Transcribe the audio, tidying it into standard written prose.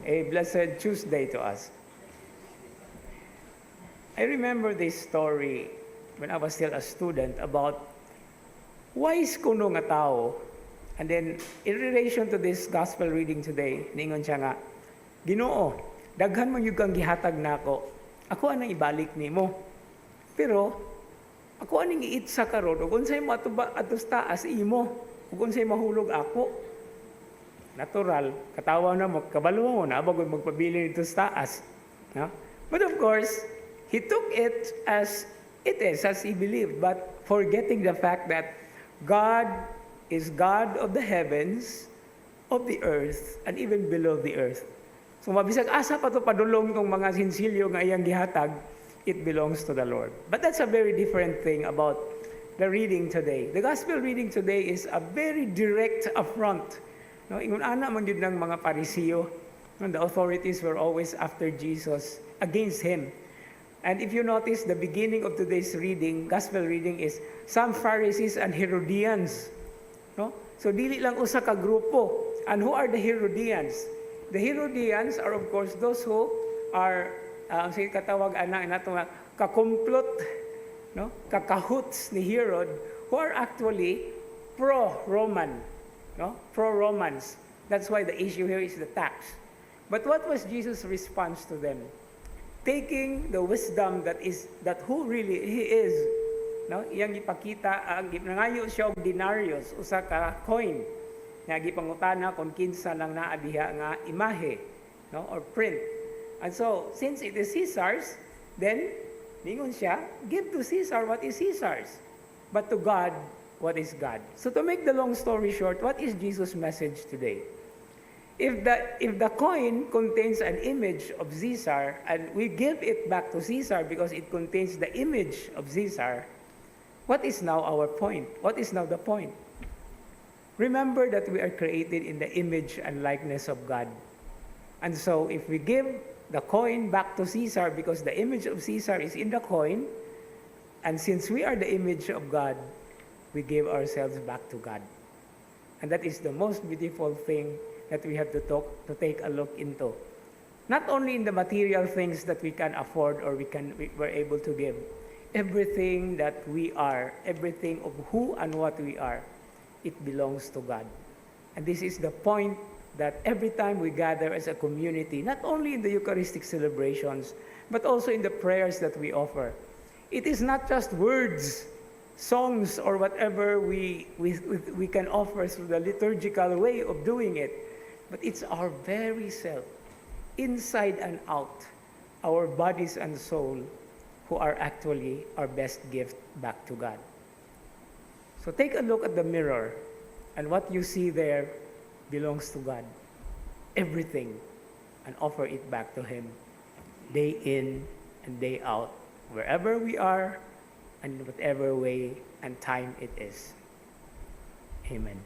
a blessed Tuesday to us. I remember this story when I was still a student about wise kuno nga tao. And then, in relation to this gospel reading today, ningon siya nga, Ginoo, daghan man yung kang gihatag na ako. Ako anang ibalik nimo. Pero, ako anong iitsa karon ug unsay mo atos taas imo ug unsay mahulog ako. Natural, katawa na mo, kabalo mo na bago magpabili nito sa taas. No? But of course, he took it as it is, as he believed, but forgetting the fact that God is God of the heavens, of the earth, and even below the earth. So mabisag asa pa to padulong tong mga sinsilyo nga iyang gihatag, it belongs to the Lord. But that's a very different thing about the reading today. The gospel reading today is a very direct affront. No, ingon ana man gyud ng mga Parisiyo, the authorities were always after Jesus, against him. And if you notice, the beginning of today's reading, gospel reading, is some Pharisees and Herodians. No? So dili lang usa ka grupo. And who are the Herodians? The Herodians are of course those who are ang katawag ana nato nga kakumplot, no? Kakahoots ni Herod, who are actually pro-Roman, no? Pro-Romans. That's why the issue here is the tax. But what was Jesus' response to them? Taking the wisdom that who really he is, no? Iyang ipakita ang nangayo siya og denarius, usa ka coin. Nga gipangutana kung kinsa lang naa diha nga imahe, no? Or print. And so, since it is Caesar's, then, ningon siya, give to Caesar what is Caesar's, but to God, what is God. So to make the long story short, what is Jesus' message today? If the coin contains an image of Caesar, and we give it back to Caesar because it contains the image of Caesar, what is now our point? What is now the point? Remember that we are created in the image and likeness of God. And so if we give the coin back to Caesar because the image of Caesar is in the coin, and since we are the image of God, we give ourselves back to God. And that is the most beautiful thing that we have to take a look into. Not only in the material things that we can afford or we're able to give, everything that we are, everything of who and what we are, it belongs to God. And this is the point that every time we gather as a community, not only in the Eucharistic celebrations, but also in the prayers that we offer, it is not just words, songs, or whatever we can offer through the liturgical way of doing it, but it's our very self, inside and out, our bodies and soul, who are actually our best gift back to God. So take a look at the mirror, and what you see there belongs to God, everything, and offer it back to Him, day in and day out, wherever we are, and whatever way and time it is. Amen.